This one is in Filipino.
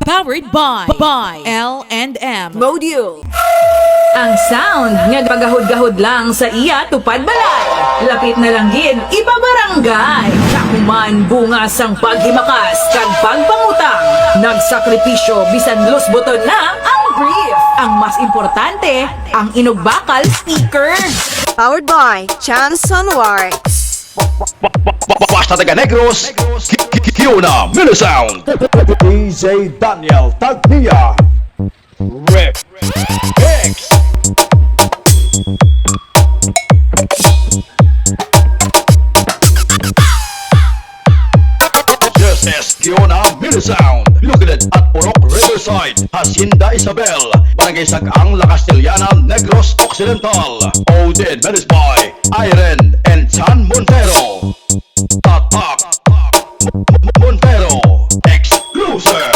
Powered by L&M Module. Ang sound nga pagahod-gahod lang sa iya tupad balay. Lapit na lang gid ipabarangay. Kahuman bunga sang paghimakas kag pagpangutang. Nagsakripisyo bisan los buton na ang brief. Ang mas importante, ang inugbakal speaker. Powered by Chanson Works. Basta taga Negros, Kiona Minisound. DJ Daniel Tagnia. Rip X. This is Kiona Minisound. Located at Purok Riverside, Hacienda Isabel, Barangay Sagang, La Castellana, Negros Occidental. Odin managed by Irene and Chan Montero. Tatak Montero. Exclusive.